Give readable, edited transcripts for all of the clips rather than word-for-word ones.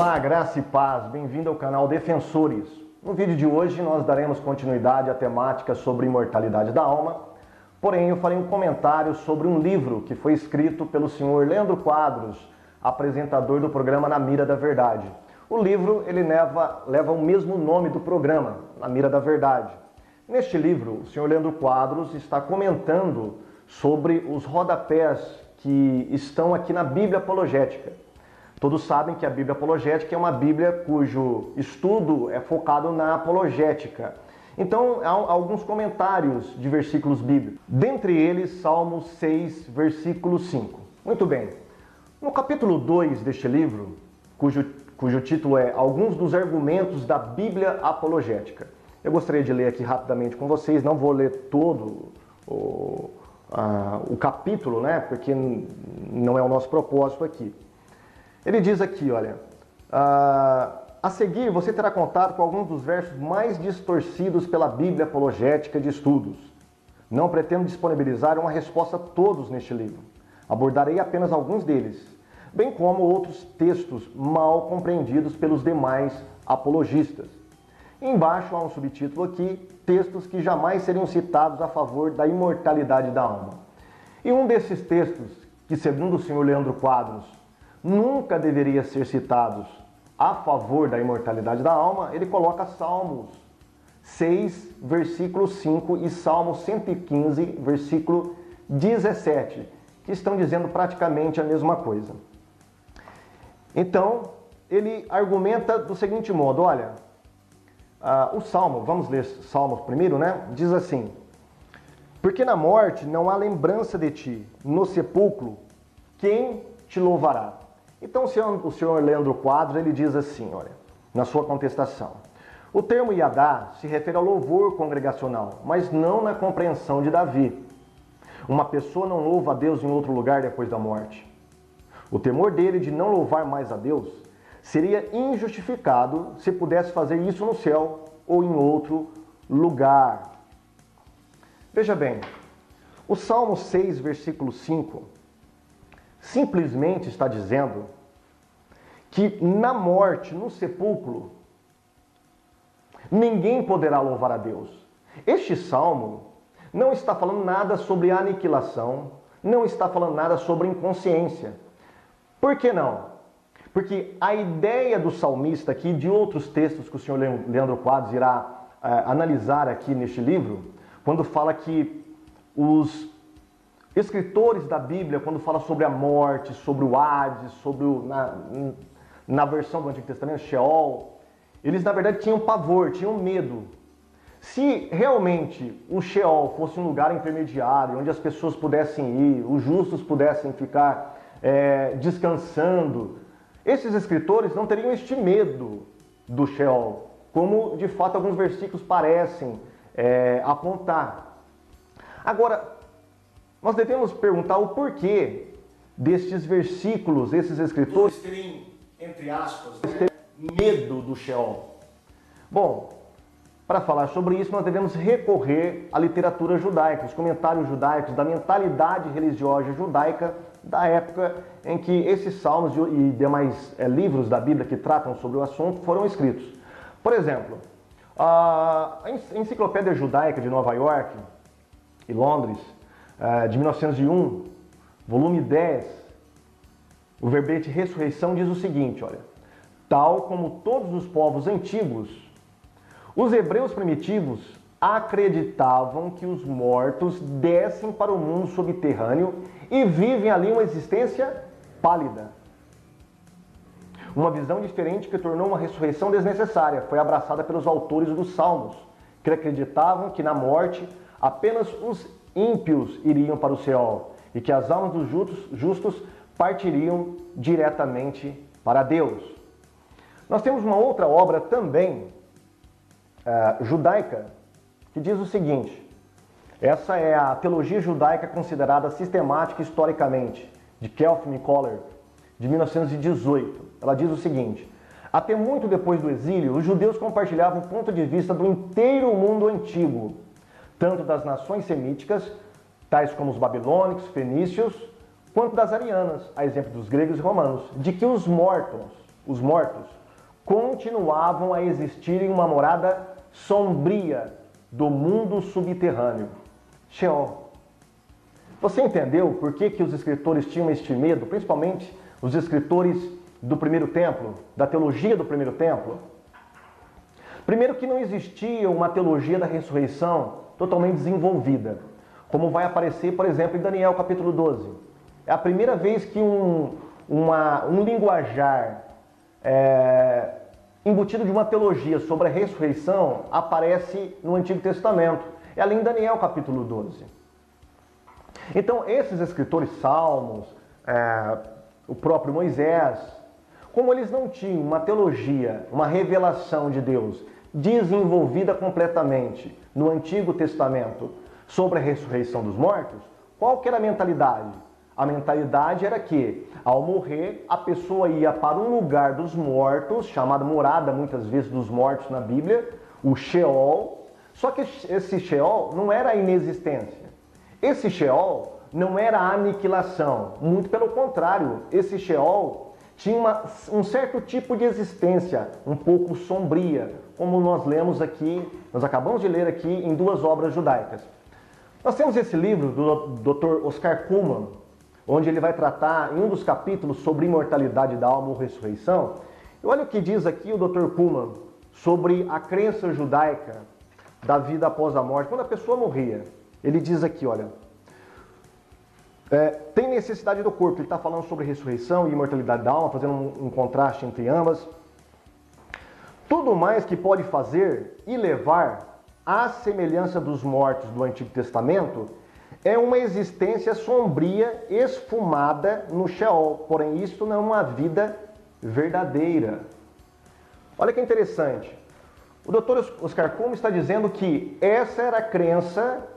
Olá, graça e paz, bem-vindo ao canal Defensores. No vídeo de hoje nós daremos continuidade à temática sobre imortalidade da alma, porém eu farei um comentário sobre um livro que foi escrito pelo senhor Leandro Quadros, apresentador do programa Na Mira da Verdade. O livro ele leva o mesmo nome do programa, Na Mira da Verdade. Neste livro, o senhor Leandro Quadros está comentando sobre os rodapés que estão aqui na Bíblia Apologética. Todos sabem que a Bíblia Apologética é uma Bíblia cujo estudo é focado na apologética. Então, há alguns comentários de versículos bíblicos. Dentre eles, Salmos 6, versículo 5. Muito bem. No capítulo 2 deste livro, cujo título é Alguns dos Argumentos da Bíblia Apologética. Eu gostaria de ler aqui rapidamente com vocês, não vou ler todo o capítulo, né? Porque não é o nosso propósito aqui. Ele diz aqui, olha, a seguir você terá contato com alguns dos versos mais distorcidos pela Bíblia Apologética de Estudos. Não pretendo disponibilizar uma resposta a todos neste livro. Abordarei apenas alguns deles, bem como outros textos mal compreendidos pelos demais apologistas. Embaixo há um subtítulo aqui, textos que jamais seriam citados a favor da imortalidade da alma. E um desses textos, que segundo o senhor Leandro Quadros, nunca deveria ser citados a favor da imortalidade da alma, ele coloca Salmos 6, versículo 5 e Salmos 115, versículo 17, que estão dizendo praticamente a mesma coisa. Então, ele argumenta do seguinte modo, olha, o Salmo, vamos ler Salmos primeiro, né? Diz assim, porque na morte não há lembrança de ti, no sepulcro, quem te louvará? Então o senhor Leandro Quadros, ele diz assim, olha, na sua contestação, o termo Yadá se refere ao louvor congregacional, mas não na compreensão de Davi. Uma pessoa não louva a Deus em outro lugar depois da morte. O temor dele de não louvar mais a Deus seria injustificado se pudesse fazer isso no céu ou em outro lugar. Veja bem, o Salmo 6, versículo 5, simplesmente está dizendo que na morte, no sepulcro, ninguém poderá louvar a Deus. Este salmo não está falando nada sobre aniquilação, não está falando nada sobre inconsciência. Por que não? Porque a ideia do salmista aqui, de outros textos que o senhor Leandro Quadros irá analisar aqui neste livro, quando fala que os escritores da Bíblia, quando fala sobre a morte, sobre o Hades, sobre na versão do Antigo Testamento, Sheol, eles na verdade tinham pavor, tinham medo. Se realmente o Sheol fosse um lugar intermediário, onde as pessoas pudessem ir, os justos pudessem ficar descansando, esses escritores não teriam este medo do Sheol, como de fato alguns versículos parecem apontar. Agora, nós devemos perguntar o porquê destes versículos, esses escritores terem, entre aspas, medo do Sheol. Bom, para falar sobre isso, nós devemos recorrer à literatura judaica, os comentários judaicos, da mentalidade religiosa judaica da época em que esses salmos e demais livros da Bíblia que tratam sobre o assunto foram escritos. Por exemplo, a Enciclopédia Judaica de Nova York e Londres, de 1901, volume 10, o verbete ressurreição diz o seguinte, olha, tal como todos os povos antigos, os hebreus primitivos acreditavam que os mortos descem para o mundo subterrâneo e vivem ali uma existência pálida. Uma visão diferente que tornou uma ressurreição desnecessária, foi abraçada pelos autores dos Salmos, que acreditavam que na morte apenas os ímpios iriam para o Sheol e que as almas dos justos partiriam diretamente para Deus. Nós temos uma outra obra também judaica que diz o seguinte, essa é a teologia judaica considerada sistemática historicamente, de Kelvin Kohler, de 1918. Ela diz o seguinte, até muito depois do exílio, os judeus compartilhavam o ponto de vista do inteiro mundo antigo, tanto das nações semíticas, tais como os babilônicos, fenícios, quanto das arianas, a exemplo dos gregos e romanos, de que os mortos os mortos, continuavam a existir em uma morada sombria do mundo subterrâneo, Sheol. Você entendeu por que os escritores tinham este medo, principalmente os escritores do primeiro templo, da teologia do primeiro templo? Primeiro que não existia uma teologia da ressurreição totalmente desenvolvida, como vai aparecer, por exemplo, em Daniel capítulo 12. É a primeira vez que um linguajar embutido de uma teologia sobre a ressurreição aparece no Antigo Testamento. É ali em Daniel capítulo 12. Então, esses escritores, Salmos, o próprio Moisés, como eles não tinham uma teologia, uma revelação de Deus desenvolvida completamente no Antigo Testamento sobre a ressurreição dos mortos, qual que era a mentalidade? A mentalidade era que, ao morrer, a pessoa ia para um lugar dos mortos, chamado morada muitas vezes dos mortos na Bíblia, o Sheol. Só que esse Sheol não era a inexistência. Esse Sheol não era a aniquilação. Muito pelo contrário, esse Sheol tinha um certo tipo de existência, um pouco sombria, como nós lemos aqui, nós acabamos de ler aqui em duas obras judaicas. Nós temos esse livro do Dr. Oscar Cullmann, onde ele vai tratar em um dos capítulos sobre imortalidade da alma ou ressurreição. E olha o que diz aqui o Dr. Cullmann sobre a crença judaica da vida após a morte, quando a pessoa morria. Ele diz aqui, olha, tem necessidade do corpo. Ele está falando sobre ressurreição e imortalidade da alma, fazendo um contraste entre ambas. Tudo mais que pode fazer e levar à semelhança dos mortos do Antigo Testamento é uma existência sombria, esfumada no Sheol. Porém, isto não é uma vida verdadeira. Olha que interessante. O Dr. Oscar Cullmann está dizendo que essa era a crença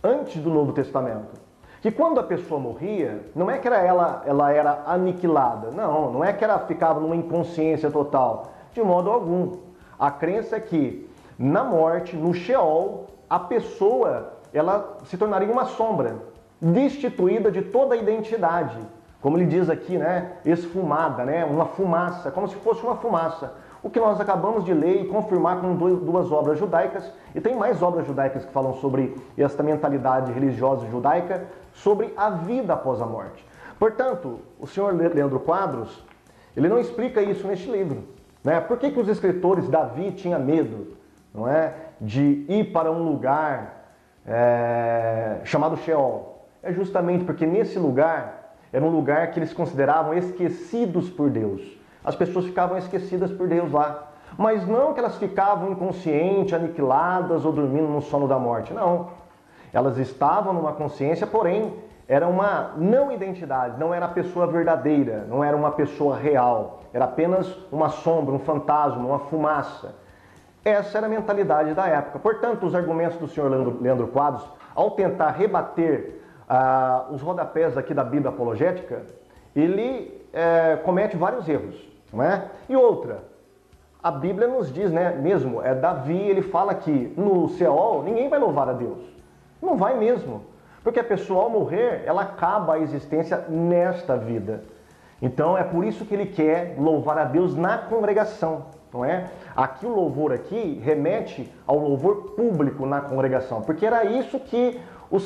antes do Novo Testamento. Que quando a pessoa morria, não é que ela era aniquilada. Não é que ela ficava numa inconsciência total. De modo algum. A crença é que na morte, no Sheol, a pessoa ela se tornaria uma sombra, destituída de toda a identidade. Como ele diz aqui, né? Esfumada, né? Uma fumaça, como se fosse uma fumaça. O que nós acabamos de ler e confirmar com duas obras judaicas, e tem mais obras judaicas que falam sobre essa mentalidade religiosa judaica, sobre a vida após a morte. Portanto, o senhor Leandro Quadros, ele não explica isso neste livro. Né? Por que os escritores, Davi tinha medo, não é, de ir para um lugar chamado Sheol? É justamente porque nesse lugar era um lugar que eles consideravam esquecidos por Deus. As pessoas ficavam esquecidas por Deus lá. Mas não que elas ficavam inconscientes, aniquiladas ou dormindo no sono da morte. Não. Elas estavam numa consciência, porém, era uma não identidade, não era a pessoa verdadeira, não era uma pessoa real. Era apenas uma sombra, um fantasma, uma fumaça. Essa era a mentalidade da época. Portanto, os argumentos do senhor Leandro Quadros, ao tentar rebater os rodapés aqui da Bíblia apologética, ele comete vários erros, não é? E outra, a Bíblia nos diz, né, mesmo, Davi, ele fala que no Sheol ninguém vai louvar a Deus. Não vai mesmo, porque a pessoa ao morrer, ela acaba a existência nesta vida. Então é por isso que ele quer louvar a Deus na congregação, não é? Aqui o louvor aqui remete ao louvor público na congregação, porque era isso que o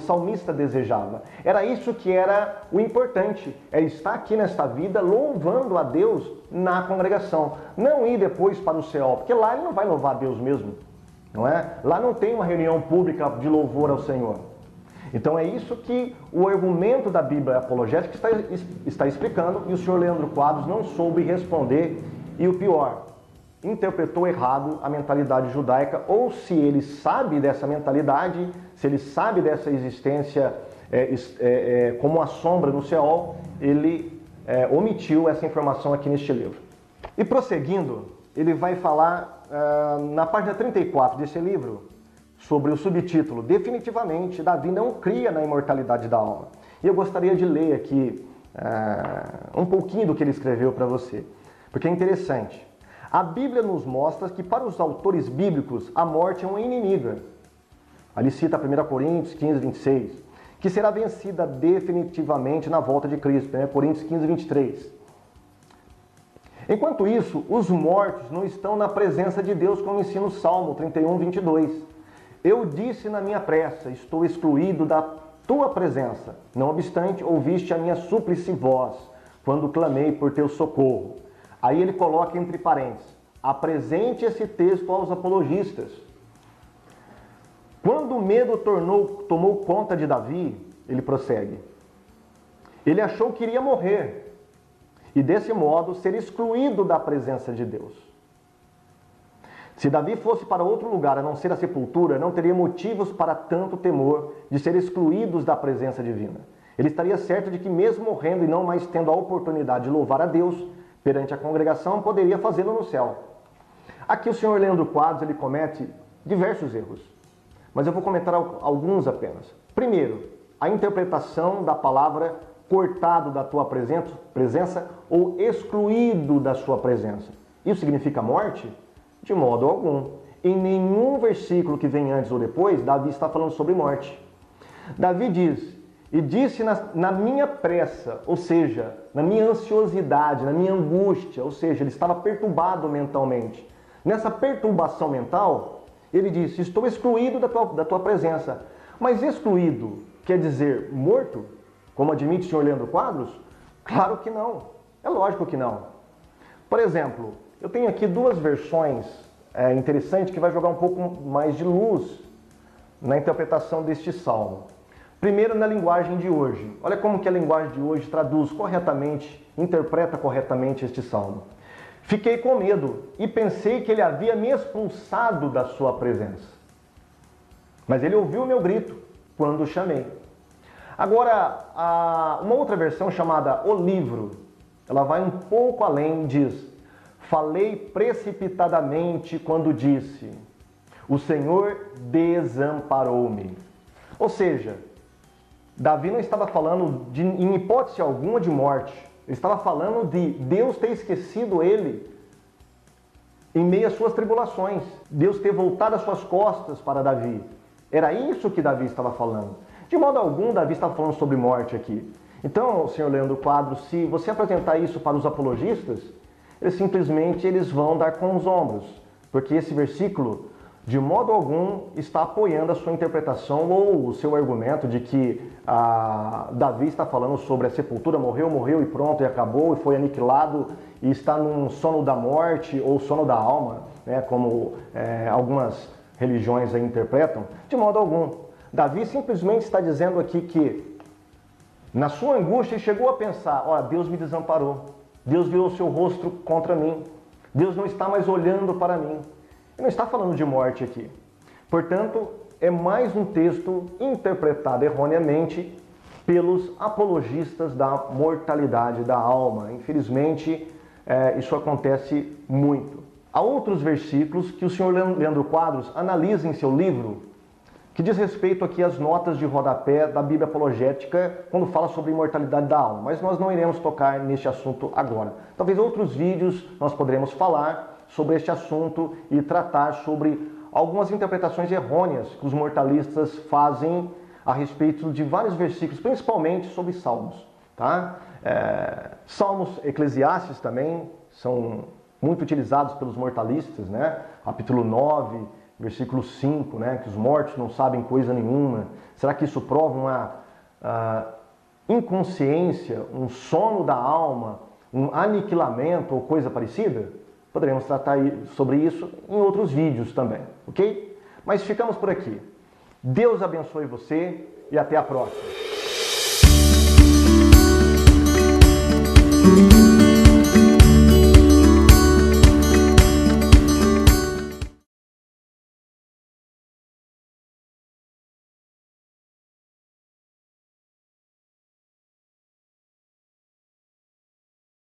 salmista desejava. Era isso que era o importante, é estar aqui nesta vida louvando a Deus na congregação. Não ir depois para o céu, porque lá ele não vai louvar a Deus mesmo, não é? Lá não tem uma reunião pública de louvor ao Senhor. Então é isso que o argumento da Bíblia apologética está explicando, e o senhor Leandro Quadros não soube responder, e o pior, interpretou errado a mentalidade judaica, ou se ele sabe dessa mentalidade, se ele sabe dessa existência como a sombra no Sheol, ele omitiu essa informação aqui neste livro. E prosseguindo, ele vai falar na página 34 desse livro, sobre o subtítulo, definitivamente, Davi não cria na imortalidade da alma. E eu gostaria de ler aqui um pouquinho do que ele escreveu para você, porque é interessante. A Bíblia nos mostra que para os autores bíblicos a morte é uma inimiga. Ali cita 1 Coríntios 15, 26, que será vencida definitivamente na volta de Cristo, 1 Coríntios 15, 23. Enquanto isso, os mortos não estão na presença de Deus, como ensina o Salmo 31, 22. Eu disse na minha pressa, estou excluído da tua presença. Não obstante, ouviste a minha súplice voz, quando clamei por teu socorro. Aí ele coloca entre parênteses, apresente esse texto aos apologistas. Quando o medo tomou conta de Davi, ele prossegue. Ele achou que iria morrer e, desse modo, ser excluído da presença de Deus. Se Davi fosse para outro lugar, a não ser a sepultura, não teria motivos para tanto temor de ser excluídos da presença divina. Ele estaria certo de que, mesmo morrendo e não mais tendo a oportunidade de louvar a Deus perante a congregação, poderia fazê-lo no céu. Aqui o senhor Leandro Quadros, ele comete diversos erros, mas eu vou comentar alguns apenas. Primeiro, a interpretação da palavra cortado da tua presença ou excluído da sua presença. Isso significa morte? De modo algum. Em nenhum versículo que vem antes ou depois, Davi está falando sobre morte. Davi diz, e disse na minha pressa, ou seja, na minha ansiosidade, na minha angústia, ou seja, ele estava perturbado mentalmente. Nessa perturbação mental, ele disse, estou excluído da tua presença. Mas excluído quer dizer morto? Como admite o senhor Leandro Quadros? Claro que não. É lógico que não. Por exemplo, eu tenho aqui duas versões interessantes que vai jogar um pouco mais de luz na interpretação deste salmo. Primeiro, na linguagem de hoje. Olha como que a linguagem de hoje traduz corretamente, interpreta corretamente este salmo. Fiquei com medo e pensei que ele havia me expulsado da sua presença. Mas ele ouviu o meu grito quando o chamei. Agora, uma outra versão chamada O Livro, ela vai um pouco além, diz: falei precipitadamente quando disse, o Senhor desamparou-me. Ou seja, Davi não estava falando, em hipótese alguma, de morte. Ele estava falando de Deus ter esquecido ele em meio às suas tribulações. Deus ter voltado as suas costas para Davi. Era isso que Davi estava falando. De modo algum, Davi estava falando sobre morte aqui. Então, senhor Leandro Quadros, se você apresentar isso para os apologistas, eles vão dar com os ombros. Porque esse versículo, de modo algum, está apoiando a sua interpretação ou o seu argumento de que Davi está falando sobre a sepultura, morreu e pronto, e acabou, e foi aniquilado, e está num sono da morte ou sono da alma, né, como algumas religiões aí interpretam. De modo algum. Davi simplesmente está dizendo aqui que, na sua angústia, ele chegou a pensar, Deus me desamparou, Deus virou o seu rosto contra mim, Deus não está mais olhando para mim. Ele não está falando de morte aqui. Portanto, é mais um texto interpretado erroneamente pelos apologistas da mortalidade da alma. Infelizmente, isso acontece muito. Há outros versículos que o senhor Leandro Quadros analisa em seu livro, que diz respeito aqui às notas de rodapé da Bíblia Apologética, quando fala sobre a imortalidade da alma. Mas nós não iremos tocar neste assunto agora. Talvez em outros vídeos nós poderemos falar sobre este assunto e tratar sobre algumas interpretações errôneas que os mortalistas fazem a respeito de vários versículos, principalmente sobre Salmos. Tá? Salmos, Eclesiastes também são muito utilizados pelos mortalistas, né? Capítulo 9, versículo 5, né? Que os mortos não sabem coisa nenhuma. Será que isso prova uma inconsciência, um sono da alma, um aniquilamento ou coisa parecida? Poderemos tratar sobre isso em outros vídeos também, ok? Mas ficamos por aqui. Deus abençoe você e até a próxima.